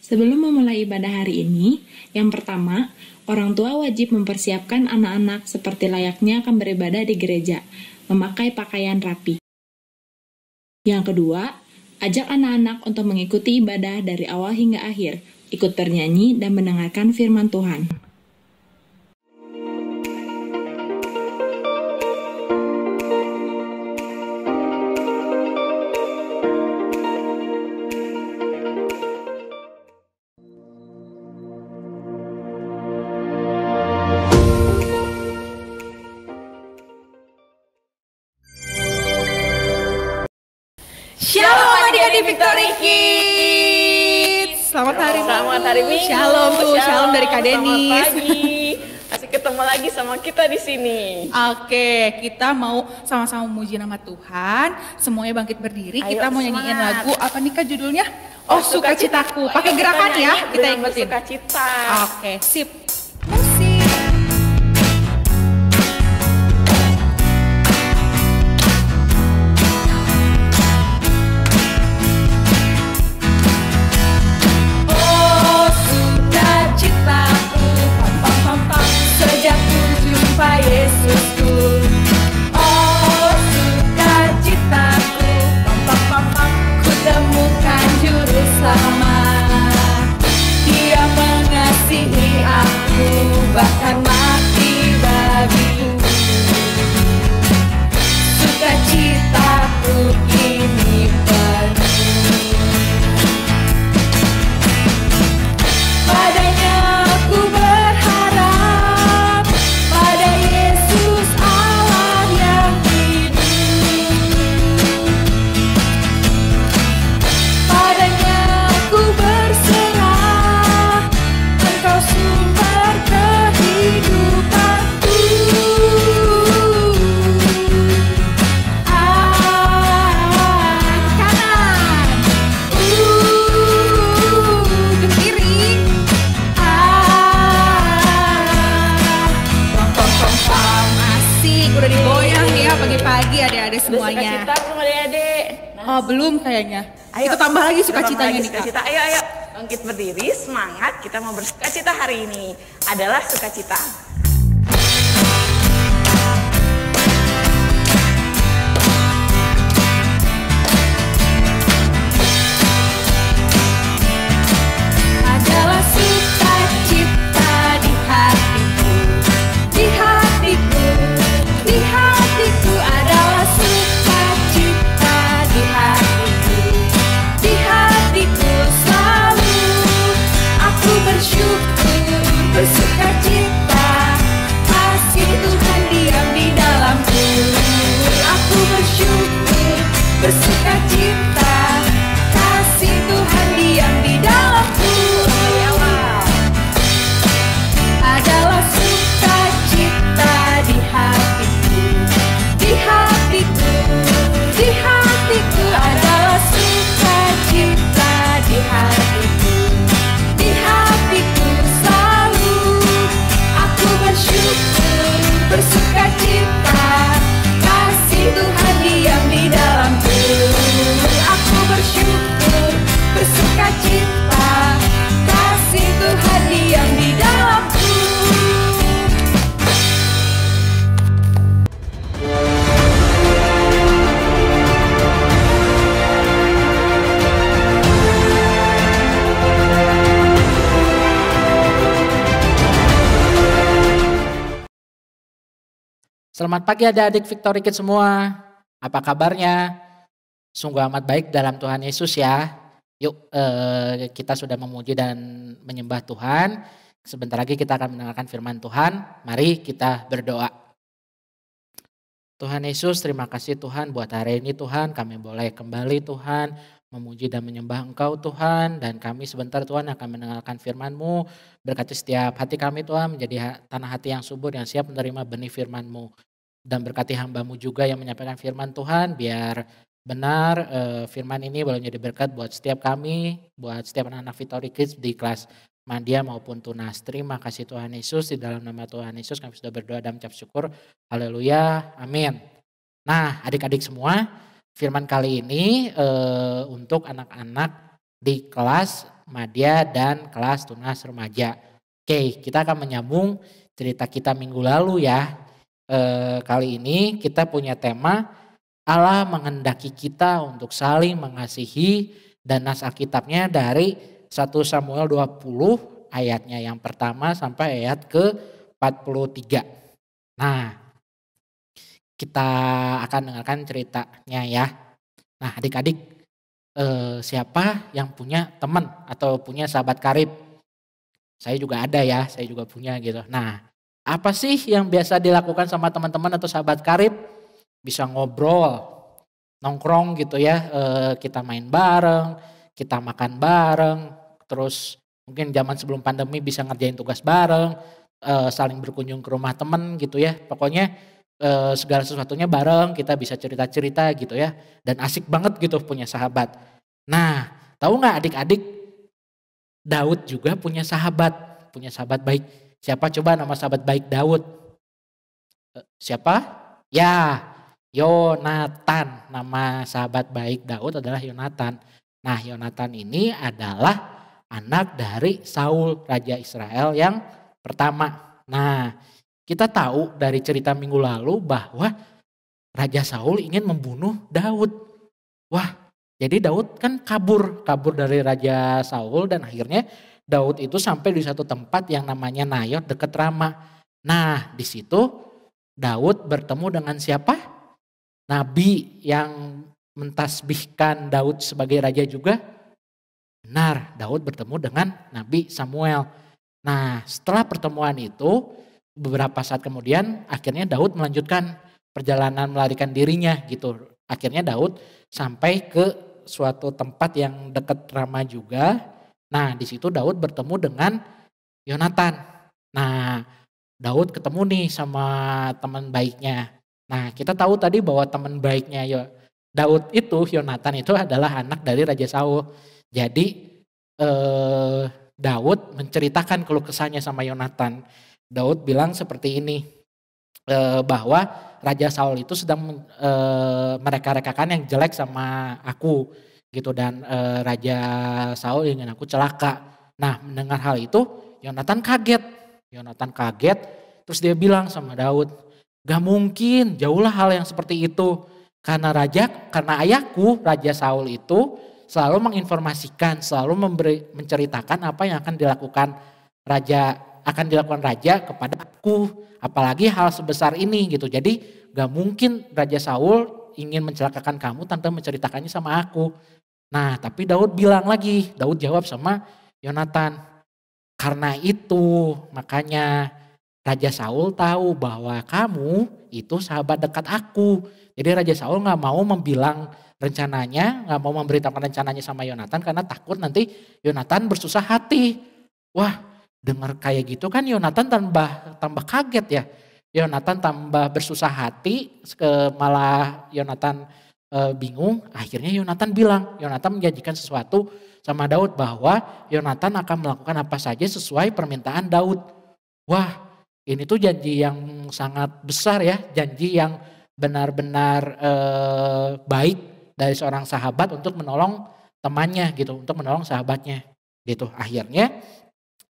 Sebelum memulai ibadah hari ini, yang pertama, orang tua wajib mempersiapkan anak-anak seperti layaknya akan beribadah di gereja, memakai pakaian rapi. Yang kedua, ajak anak-anak untuk mengikuti ibadah dari awal hingga akhir, ikut bernyanyi dan mendengarkan firman Tuhan. Shalom adik-adik Victory Kids. Selamat hari Minggu. Shalom dari Kak Denis. Selamat pagi. Masih ketemu lagi sama kita di sini. Oke, kita mau sama-sama memuji nama Tuhan. Semuanya bangkit berdiri. Ayo, kita mau nyanyiin semangat. lagu apa nih Kak judulnya? Oh, Sukacitaku. Pakai gerakan ya, kita ikutin. Sukacita. Oke, sip. Musik. Sejak ku jumpa Yesusku, oh sukacitaku, ku temukan juru selamat. Dia mengasihi aku, bahkan mati bagiku. Sukacitaku ini penuh. Padanya aku berharap, pada Yesus Allah yang hidup. Padanya aku berserah, Engkau sumber kehidupanku. Kanan, ke kiri. Asik, udah digoyang ya pagi-pagi adik-adik semuanya. Sukacita belum adik-adik? Oh, belum kayaknya. Kita tambah lagi sukacitanya nih Kak. Sukacita. Ayo. Bangkit berdiri, semangat. Kita mau bersukacita hari ini. Adalah sukacita. Adalah sukacita di hatiku, di hatiku, di hatiku. Adalah sukacita di hatiku, di hatiku. Selalu aku bersyukur, bersukacita. Kasih Tuhan diam di dalamku. Aku bersyukur, bersukacita. Kasih Tuhan diam di dalamku. Adalah sukacita di hatiku, di hatiku, di hatiku. Adalah sukacita di hatiku, di hatiku. Selalu aku bersyukur, bersukacita. Kasih Tuhan diam di dalamku. Aku bersyukur, bersukacita. Kasih Tuhan diam di dalamku. Selamat pagi adik-adik Victory Kids semua. Apa kabarnya? Sungguh amat baik dalam Tuhan Yesus ya. Yuk kita sudah memuji dan menyembah Tuhan. Sebentar lagi kita akan mendengarkan firman Tuhan. Mari kita berdoa. Tuhan Yesus, terima kasih Tuhan buat hari ini Tuhan. Kami boleh kembali Tuhan memuji dan menyembah Engkau Tuhan. Dan kami sebentar Tuhan akan mendengarkan firman-Mu. Berkati setiap hati kami Tuhan menjadi tanah hati yang subur yang siap menerima benih firman-Mu. Dan berkati hamba-Mu juga yang menyampaikan firman Tuhan. Biar benar firman ini boleh menjadi berkat buat setiap kami. Buat setiap anak-anak Victory Kids di kelas Mandia maupun Tunas. Terima kasih Tuhan Yesus. Di dalam nama Tuhan Yesus kami sudah berdoa dan mengucap syukur. Haleluya. Amin. Nah adik-adik semua, firman kali ini untuk anak-anak di kelas madya, dan kelas tunas remaja. Oke, kita akan menyambung cerita kita minggu lalu ya. Kali ini kita punya tema Allah menghendaki kita untuk saling mengasihi, dan nas Alkitabnya dari 1 Samuel 20 ayatnya yang pertama sampai ayat ke-43. Nah, kita akan dengarkan ceritanya ya. Nah, adik-adik, siapa yang punya teman atau punya sahabat karib? Saya juga ada ya, saya juga punya gitu. Nah, apa sih yang biasa dilakukan sama teman-teman atau sahabat karib? Bisa ngobrol, nongkrong gitu ya, kita main bareng, kita makan bareng, terus mungkin zaman sebelum pandemi bisa ngerjain tugas bareng, saling berkunjung ke rumah teman gitu ya. Pokoknya segala sesuatunya bareng, kita bisa cerita-cerita gitu ya. Dan asik banget gitu punya sahabat. Nah, tahu nggak adik-adik, Daud juga punya sahabat baik. Siapa coba nama sahabat baik Daud? Siapa? Ya, Yonatan. Nama sahabat baik Daud adalah Yonatan. Nah, Yonatan ini adalah anak dari Saul, raja Israel yang pertama. Nah, kita tahu dari cerita minggu lalu bahwa Raja Saul ingin membunuh Daud. Wah, jadi Daud kan kabur dari Raja Saul, dan akhirnya Daud itu sampai di satu tempat yang namanya Nayot dekat Rama. Nah, di situ Daud bertemu dengan siapa? Nabi yang mentasbihkan Daud sebagai raja juga. Benar, Daud bertemu dengan Nabi Samuel. Nah, setelah pertemuan itu, beberapa saat kemudian akhirnya Daud melanjutkan perjalanan melarikan dirinya gitu. Akhirnya Daud sampai ke suatu tempat yang dekat Rama juga. Nah, di situ Daud bertemu dengan Yonatan. Nah, Daud ketemu nih sama teman baiknya. Nah, kita tahu tadi bahwa teman baiknya Daud itu, Yonatan itu adalah anak dari Raja Saul. Jadi Daud menceritakan keluh kesahnya sama Yonatan. Daud bilang seperti ini, bahwa Raja Saul itu sedang mereka-rekakan yang jelek sama aku gitu, dan Raja Saul ingin aku celaka. Nah, mendengar hal itu Yonatan kaget, terus dia bilang sama Daud, gak mungkin, jauhlah hal yang seperti itu, karena ayahku Raja Saul itu selalu menginformasikan, selalu menceritakan apa yang akan dilakukan raja kepada aku, apalagi hal sebesar ini gitu. Jadi gak mungkin Raja Saul ingin mencelakakan kamu tanpa menceritakannya sama aku. Nah, tapi Daud jawab sama Yonatan, karena itu makanya Raja Saul tahu bahwa kamu itu sahabat dekat aku. Jadi Raja Saul gak mau gak mau memberitahukan rencananya sama Yonatan karena takut nanti Yonatan bersusah hati. Wah, dengar kayak gitu kan Yonatan tambah kaget ya. Yonatan tambah bersusah hati, malah Yonatan bingung. Akhirnya Yonatan menjanjikan sesuatu sama Daud bahwa Yonatan akan melakukan apa saja sesuai permintaan Daud. Wah, ini tuh janji yang sangat besar ya, janji yang benar-benar baik dari seorang sahabat untuk menolong temannya gitu, untuk menolong sahabatnya gitu. Akhirnya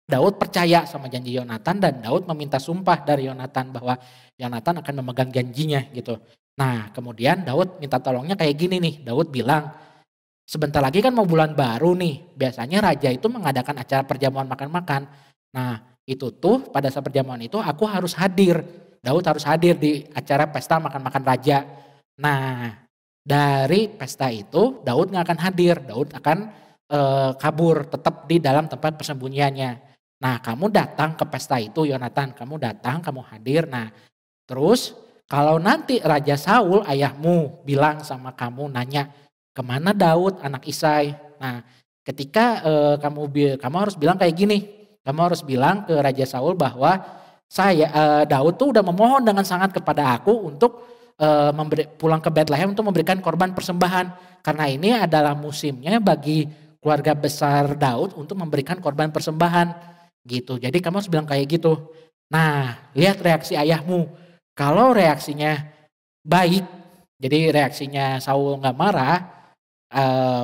Daud percaya sama janji Yonatan, dan Daud meminta sumpah dari Yonatan bahwa Yonatan akan memegang janjinya gitu. Nah, kemudian Daud minta tolongnya kayak gini nih. Daud bilang, sebentar lagi kan mau bulan baru nih. Biasanya raja itu mengadakan acara perjamuan makan-makan. Nah, itu tuh pada saat perjamuan itu aku harus hadir. Daud harus hadir di acara pesta makan-makan raja. Nah, dari pesta itu Daud gak akan hadir. Daud akan kabur, tetap di dalam tempat persembunyiannya. Nah, kamu datang ke pesta itu Yonatan, kamu hadir. Nah, terus kalau nanti Raja Saul ayahmu bilang sama kamu, nanya kemana Daud anak Isai. Nah, ketika kamu harus bilang kayak gini, kamu harus bilang ke Raja Saul bahwa Daud tuh udah memohon dengan sangat kepada aku untuk pulang ke Betlehem untuk memberikan korban persembahan, karena ini adalah musimnya bagi keluarga besar Daud untuk memberikan korban persembahan. Gitu. Jadi kamu harus bilang kayak gitu. Nah, lihat reaksi ayahmu. Kalau reaksinya baik, jadi reaksinya Saul gak marah,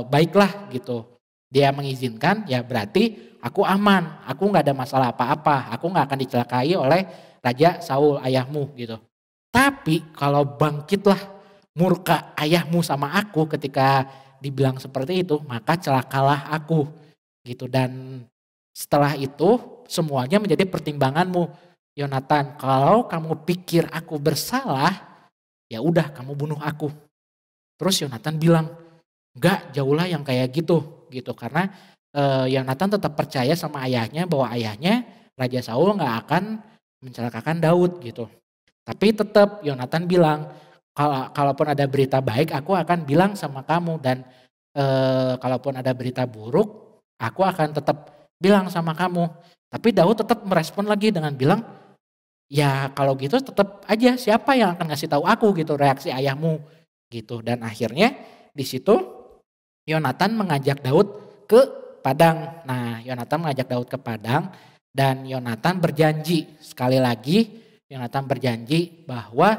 baiklah gitu. dia mengizinkan, ya berarti aku aman, aku nggak ada masalah apa-apa, aku nggak akan dicelakai oleh Raja Saul ayahmu gitu. Tapi kalau bangkitlah murka ayahmu sama aku ketika dibilang seperti itu, maka celakalah aku gitu. Dan setelah itu semuanya menjadi pertimbanganmu, Yonatan. Kalau kamu pikir aku bersalah, ya udah kamu bunuh aku. Terus Yonatan bilang, enggak, jauhlah yang kayak gitu karena Yonatan tetap percaya sama ayahnya bahwa ayahnya Raja Saul nggak akan mencelakakan Daud gitu. Tapi tetap Yonatan bilang, kalaupun ada berita baik aku akan bilang sama kamu, dan kalaupun ada berita buruk aku akan tetap bilang sama kamu. Tapi Daud tetap merespon lagi dengan bilang, ya kalau gitu tetap aja siapa yang akan ngasih tahu aku gitu reaksi ayahmu gitu. Dan akhirnya di situ Yonatan mengajak Daud ke padang. Nah, Yonatan mengajak Daud ke padang dan Yonatan berjanji, sekali lagi Yonatan berjanji bahwa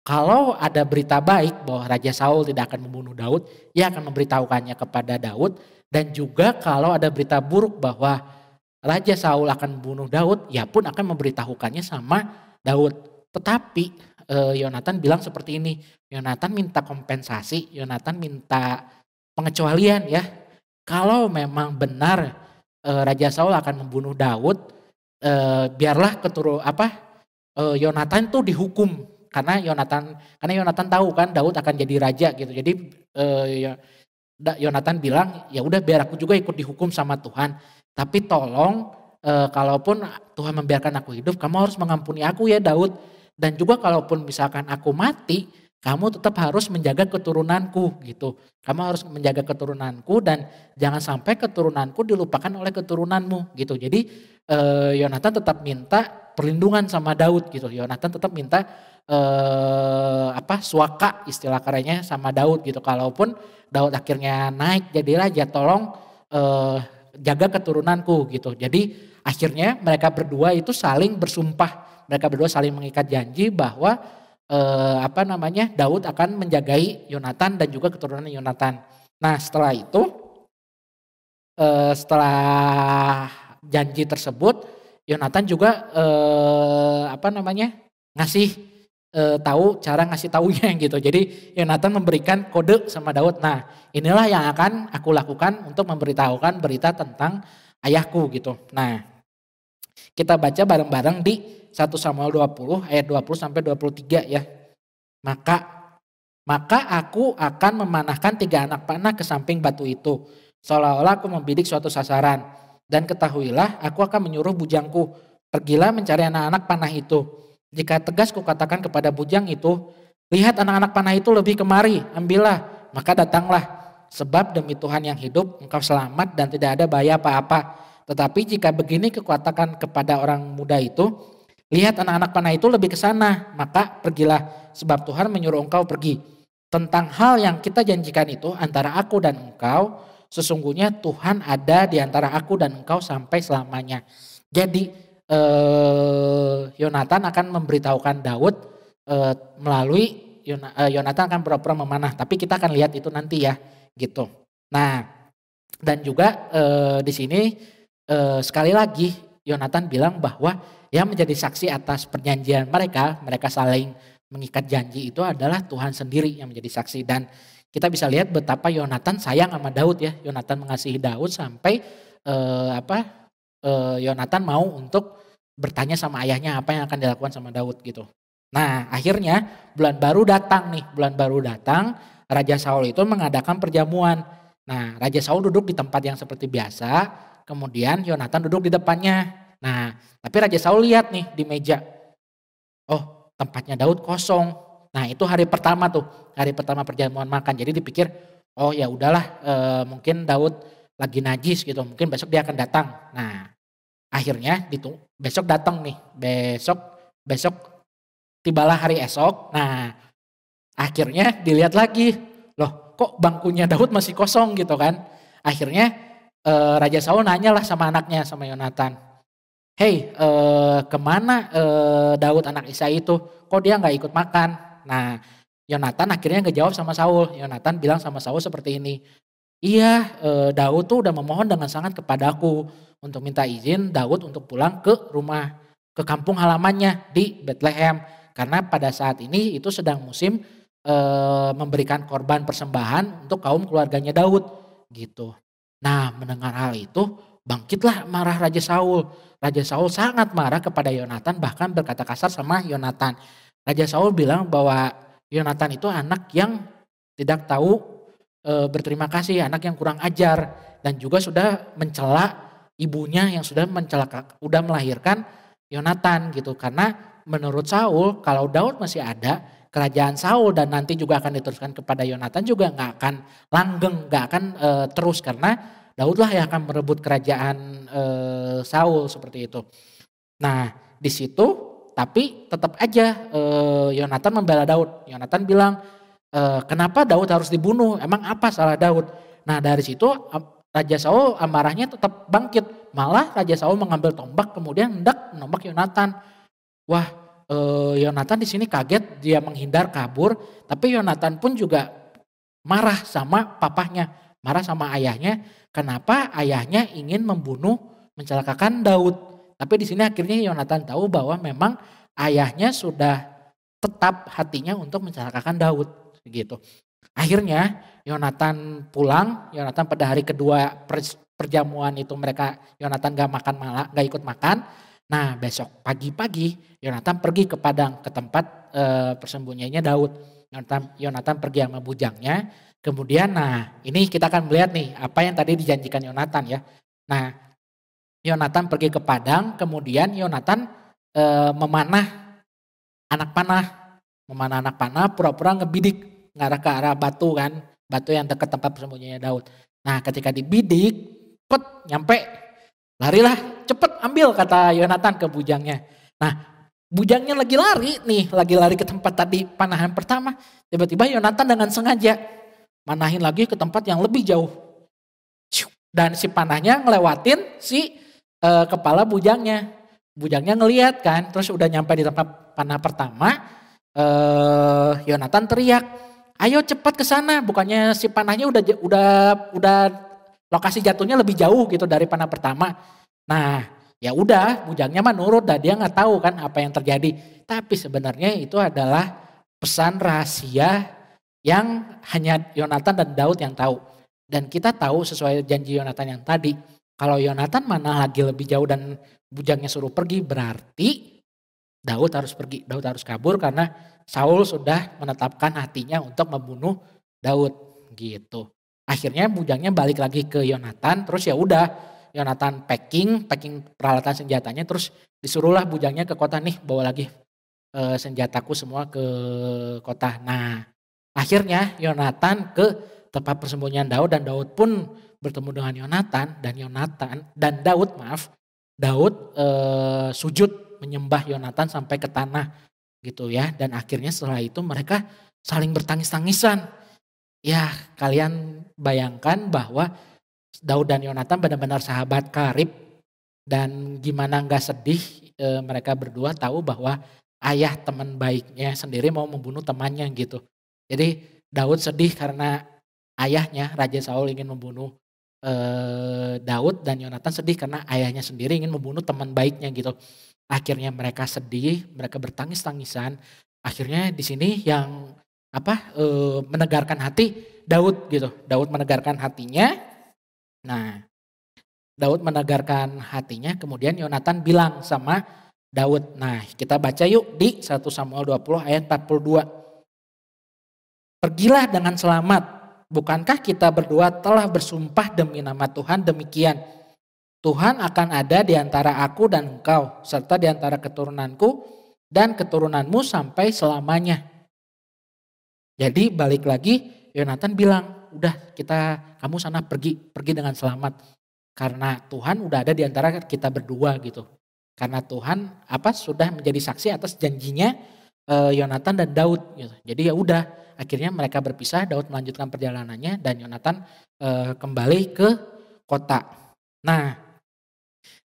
kalau ada berita baik bahwa Raja Saul tidak akan membunuh Daud, ia akan memberitahukannya kepada Daud. Dan juga kalau ada berita buruk bahwa Raja Saul akan membunuh Daud, ia pun akan memberitahukannya sama Daud. Tetapi Yonatan bilang seperti ini, Yonatan minta kompensasi, Yonatan minta pengecualian ya. Kalau memang benar Raja Saul akan membunuh Daud, biarlah Yonatan tuh dihukum karena Yonatan tahu kan Daud akan jadi raja gitu. Jadi Yonatan bilang, ya udah biar aku juga ikut dihukum sama Tuhan. Tapi tolong kalaupun Tuhan membiarkan aku hidup, kamu harus mengampuni aku ya Daud. Dan juga kalaupun misalkan aku mati, kamu tetap harus menjaga keturunanku gitu. Kamu harus menjaga keturunanku dan jangan sampai keturunanku dilupakan oleh keturunanmu gitu. Jadi Yonatan tetap minta perlindungan sama Daud gitu. Yonatan tetap minta suaka istilah kerennya sama Daud gitu. Kalaupun Daud akhirnya naik jadi raja, tolong jaga keturunanku gitu. Jadi akhirnya mereka berdua itu saling bersumpah. Mereka berdua saling mengikat janji bahwa Daud akan menjagai Yonatan dan juga keturunan Yonatan. Nah setelah itu, setelah janji tersebut, Yonatan juga ngasih tahu cara ngasih taunya gitu. Jadi Yonatan memberikan kode sama Daud. Nah inilah yang akan aku lakukan untuk memberitahukan berita tentang ayahku gitu. Nah kita baca bareng-bareng di 1 Samuel 20 ayat 20 sampai 23 ya. Maka aku akan memanahkan 3 anak panah ke samping batu itu, seolah-olah aku membidik suatu sasaran. Dan ketahuilah aku akan menyuruh bujangku, pergilah mencari anak-anak panah itu. Jika tegas kukatakan kepada bujang itu, lihat anak-anak panah itu lebih kemari, ambillah, maka datanglah. Sebab demi Tuhan yang hidup engkau selamat dan tidak ada bahaya apa-apa. Tetapi jika begini kukatakan kepada orang muda itu, lihat anak-anak panah itu lebih ke sana, maka pergilah, sebab Tuhan menyuruh engkau pergi. Tentang hal yang kita janjikan itu antara aku dan engkau, sesungguhnya Tuhan ada di antara aku dan engkau sampai selamanya. Jadi Yonatan akan memberitahukan Daud melalui Yonatan akan pura-pura memanah. Tapi kita akan lihat itu nanti ya, gitu. Nah, dan juga di sini sekali lagi Yonatan bilang bahwa yang menjadi saksi atas perjanjian mereka saling mengikat janji itu adalah Tuhan sendiri yang menjadi saksi. Dan kita bisa lihat betapa Yonatan sayang sama Daud ya. Yonatan mengasihi Daud sampai Yonatan mau untuk bertanya sama ayahnya apa yang akan dilakukan sama Daud gitu. Nah akhirnya bulan baru datang nih. Bulan baru datang, Raja Saul itu mengadakan perjamuan. Nah Raja Saul duduk di tempat yang seperti biasa, kemudian Yonatan duduk di depannya. Nah tapi Raja Saul lihat nih di meja, oh tempatnya Daud kosong. Nah itu hari pertama tuh, hari pertama perjamuan makan. Jadi dipikir, oh ya udahlah mungkin Daud lagi najis gitu, mungkin besok dia akan datang. Nah akhirnya besok datang nih, besok tibalah hari esok. Nah akhirnya dilihat lagi, loh kok bangkunya Daud masih kosong gitu kan. Akhirnya Raja Saul nanyalah sama anaknya, sama Yonatan, hey kemana Daud anak Isai itu, kok dia gak ikut makan. Nah Yonatan akhirnya ngejawab sama Saul. Yonatan bilang sama Saul seperti ini, Iya, Daud tuh udah memohon dengan sangat kepadaku untuk minta izin Daud untuk pulang ke rumah, ke kampung halamannya di Bethlehem. Karena pada saat ini itu sedang musim memberikan korban persembahan untuk kaum keluarganya Daud gitu. Nah, mendengar hal itu bangkitlah marah Raja Saul. Raja Saul sangat marah kepada Yonatan, bahkan berkata kasar sama Yonatan. Raja Saul bilang bahwa Yonatan itu anak yang tidak tahu berterima kasih, anak yang kurang ajar, dan juga sudah mencela ibunya yang sudah udah melahirkan Yonatan gitu. Karena menurut Saul kalau Daud masih ada, kerajaan Saul dan nanti juga akan diteruskan kepada Yonatan juga nggak akan langgeng, nggak akan terus, karena Daudlah yang akan merebut kerajaan Saul seperti itu. Nah di situ tapi tetap aja Yonatan membela Daud. Yonatan bilang, kenapa Daud harus dibunuh? Emang apa salah Daud? Nah dari situ Raja Saul amarahnya tetap bangkit. Malah Raja Saul mengambil tombak kemudian hendak menombak Yonatan. Wah, Yonatan di sini kaget, dia menghindar kabur. Tapi Yonatan pun juga marah sama papahnya, marah sama ayahnya. Kenapa ayahnya ingin membunuh, mencelakakan Daud? Tapi di sini akhirnya Yonatan tahu bahwa memang ayahnya sudah tetap hatinya untuk mencelakakan Daud gitu. Akhirnya Yonatan pulang. Yonatan pada hari kedua perjamuan itu Yonatan gak ikut makan. Nah besok pagi-pagi Yonatan pergi ke padang, ke tempat persembunyiannya Daud. Yonatan pergi sama bujangnya. Kemudian nah ini kita akan melihat nih apa yang tadi dijanjikan Yonatan ya. Nah Yonatan pergi ke padang, kemudian Yonatan memanah anak panah, pura-pura ngebidik ngarah ke arah batu kan, batu yang dekat tempat persembunyiannya Daud. Nah ketika dibidik, nyampe, larilah, cepet ambil kata Yonatan ke bujangnya. Nah bujangnya lagi lari ke tempat tadi panahan pertama, tiba-tiba Yonatan dengan sengaja manahin lagi ke tempat yang lebih jauh. Dan si panahnya ngelewatin si kepala bujangnya. Bujangnya ngelihat kan, terus udah nyampe di tempat panah pertama, Yonatan teriak, ayo cepat ke sana. Bukannya si panahnya udah lokasi jatuhnya lebih jauh gitu dari panah pertama. Nah, ya udah, bujangnya mah nurut, dan dia nggak tahu kan apa yang terjadi. Tapi sebenarnya itu adalah pesan rahasia yang hanya Yonatan dan Daud yang tahu. Dan kita tahu sesuai janji Yonatan yang tadi, kalau Yonatan mana lagi lebih jauh dan bujangnya suruh pergi, berarti Daud harus pergi, Daud harus kabur karena Saul sudah menetapkan hatinya untuk membunuh Daud gitu. Akhirnya bujangnya balik lagi ke Yonatan, terus ya udah Yonatan packing peralatan senjatanya, terus disuruhlah bujangnya ke kota, nih bawa lagi senjataku semua ke kota. Nah akhirnya Yonatan ke tempat persembunyian Daud, dan Daud pun bertemu dengan Yonatan dan Daud sujud menyembah Yonatan sampai ke tanah gitu ya. Dan akhirnya setelah itu mereka saling bertangis-tangisan. Ya kalian bayangkan bahwa Daud dan Yonatan benar-benar sahabat karib, dan gimana nggak sedih mereka berdua tahu bahwa ayah teman baiknya sendiri mau membunuh temannya gitu. Jadi Daud sedih karena ayahnya Raja Saul ingin membunuh Daud, dan Yonatan sedih karena ayahnya sendiri ingin membunuh teman baiknya gitu. Akhirnya mereka sedih, mereka bertangis-tangisan. Akhirnya di sini yang menegarkan hati Daud gitu. Daud menegarkan hatinya. Nah, Daud menegarkan hatinya, kemudian Yonatan bilang sama Daud. Nah, kita baca yuk di 1 Samuel 20 ayat 42. Pergilah dengan selamat. Bukankah kita berdua telah bersumpah demi nama Tuhan demikian? Tuhan akan ada di antara aku dan engkau, serta di antara keturunanku dan keturunanmu sampai selamanya. Jadi balik lagi, Yonatan bilang, udah kamu sana pergi dengan selamat. Karena Tuhan udah ada di antara kita berdua gitu. Karena Tuhan sudah menjadi saksi atas janjinya Yonatan dan Daud gitu. Jadi ya udah, akhirnya mereka berpisah, Daud melanjutkan perjalanannya dan Yonatan kembali ke kota. Nah,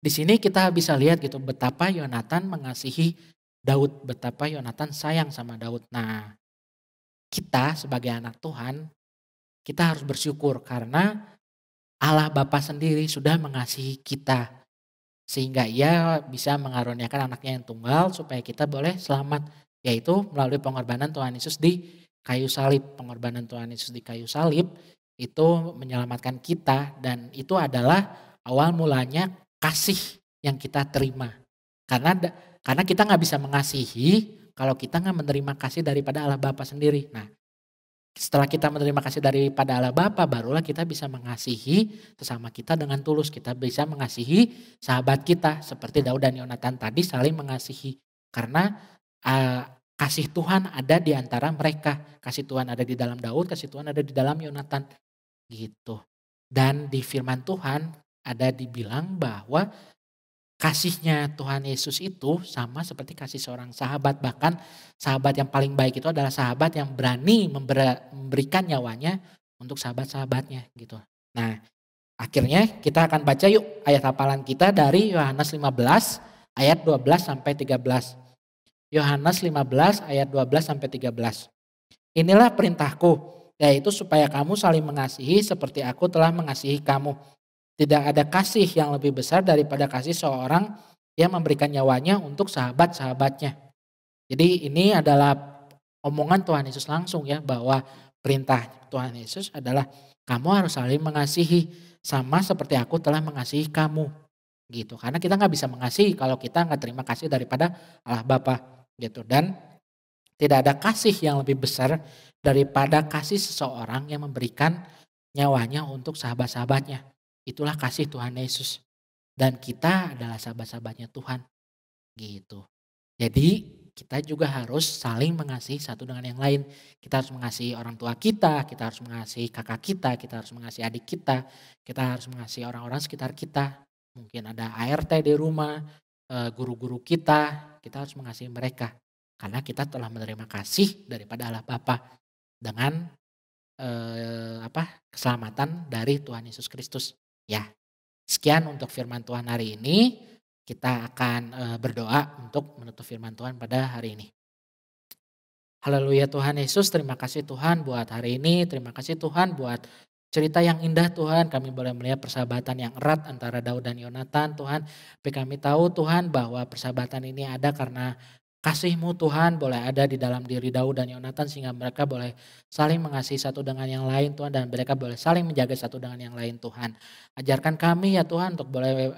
di sini kita bisa lihat gitu betapa Yonatan mengasihi Daud, betapa Yonatan sayang sama Daud. Nah, kita sebagai anak Tuhan kita harus bersyukur karena Allah Bapa sendiri sudah mengasihi kita. Sehingga ia bisa mengaruniakan anaknya yang tunggal supaya kita boleh selamat. Yaitu melalui pengorbanan Tuhan Yesus di kayu salib. Pengorbanan Tuhan Yesus di kayu salib itu menyelamatkan kita. Dan itu adalah awal mulanya kasih yang kita terima. Karena kita gak bisa mengasihi kalau kita gak menerima kasih daripada Allah Bapa sendiri. Nah, setelah kita menerima kasih daripada Allah Bapa, barulah kita bisa mengasihi sesama kita dengan tulus. Kita bisa mengasihi sahabat kita seperti Daud dan Yonatan tadi saling mengasihi. Karena kasih Tuhan ada di antara mereka. Kasih Tuhan ada di dalam Daud, kasih Tuhan ada di dalam Yonatan. Gitu. Dan di firman Tuhan ada dibilang bahwa kasihnya Tuhan Yesus itu sama seperti kasih seorang sahabat. Bahkan sahabat yang paling baik itu adalah sahabat yang berani memberikan nyawanya untuk sahabat-sahabatnya gitu. Nah, akhirnya kita akan baca yuk ayat hafalan kita dari Yohanes 15 ayat 12 sampai 13. Yohanes 15 ayat 12 sampai 13. Inilah perintahku, yaitu supaya kamu saling mengasihi seperti aku telah mengasihi kamu. Tidak ada kasih yang lebih besar daripada kasih seorang yang memberikan nyawanya untuk sahabat-sahabatnya. Jadi ini adalah omongan Tuhan Yesus langsung ya, bahwa perintah Tuhan Yesus adalah kamu harus saling mengasihi sama seperti aku telah mengasihi kamu. Gitu. Karena kita gak bisa mengasihi kalau kita gak terima kasih daripada Allah Bapa. Gitu. Dan tidak ada kasih yang lebih besar daripada kasih seseorang yang memberikan nyawanya untuk sahabat-sahabatnya. Itulah kasih Tuhan Yesus. Dan kita adalah sahabat-sahabatnya Tuhan. Gitu. Jadi kita juga harus saling mengasihi satu dengan yang lain. Kita harus mengasihi orang tua kita harus mengasihi kakak kita harus mengasihi adik kita harus mengasihi orang-orang sekitar kita. Mungkin ada ART di rumah, guru-guru kita harus mengasihi mereka. Karena kita telah menerima kasih daripada Allah Bapa dengan keselamatan dari Tuhan Yesus Kristus. Ya, sekian untuk firman Tuhan hari ini. Kita akan berdoa untuk menutup firman Tuhan pada hari ini. Haleluya Tuhan Yesus, terima kasih Tuhan buat hari ini. Terima kasih Tuhan buat cerita yang indah Tuhan. Kami boleh melihat persahabatan yang erat antara Daud dan Yonatan Tuhan. Tapi kami tahu Tuhan bahwa persahabatan ini ada karena kasih-Mu Tuhan boleh ada di dalam diri Daud dan Yonatan sehingga mereka boleh saling mengasihi satu dengan yang lain Tuhan, dan mereka boleh saling menjaga satu dengan yang lain Tuhan. Ajarkan kami ya Tuhan untuk boleh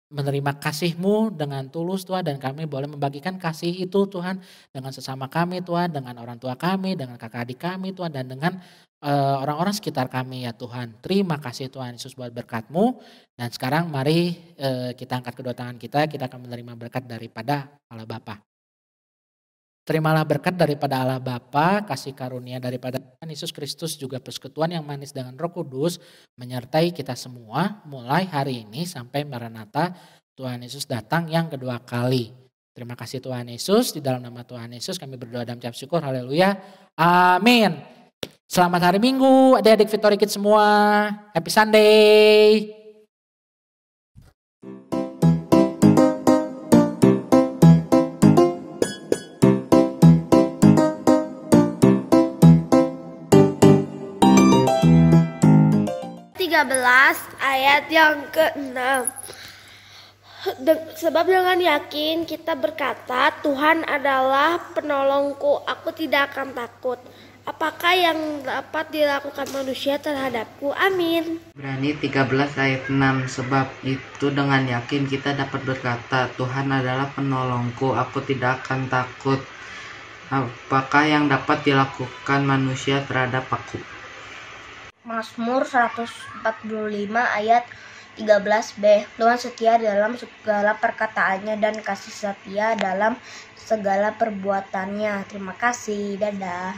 menerima kasih-Mu dengan tulus Tuhan, dan kami boleh membagikan kasih itu Tuhan dengan sesama kami Tuhan, dengan orang tua kami, dengan kakak adik kami Tuhan, dan dengan orang-orang sekitar kami ya Tuhan. Terima kasih Tuhan Yesus buat berkat-Mu. Dan sekarang mari kita angkat kedua tangan kita akan menerima berkat daripada Allah Bapa. Terimalah berkat daripada Allah Bapa, kasih karunia daripada Tuhan Yesus Kristus, juga persekutuan yang manis dengan Roh Kudus menyertai kita semua mulai hari ini sampai Maranatha Tuhan Yesus datang yang kedua kali. Terima kasih Tuhan Yesus, di dalam nama Tuhan Yesus kami berdoa dan mengucap syukur. Haleluya. Amin. Selamat hari Minggu adik-adik Victory Kids semua. Happy Sunday. Ayat yang ke-6. Sebab dengan yakin kita berkata, Tuhan adalah penolongku, aku tidak akan takut. Apakah yang dapat dilakukan manusia terhadapku? Amin. Ibrani 13 ayat 6. Sebab itu dengan yakin kita dapat berkata, Tuhan adalah penolongku, aku tidak akan takut. Apakah yang dapat dilakukan manusia terhadap aku? Mazmur 145 ayat 13b. Tuhan setia dalam segala perkataannya dan kasih setia dalam segala perbuatannya. Terima kasih. Dadah.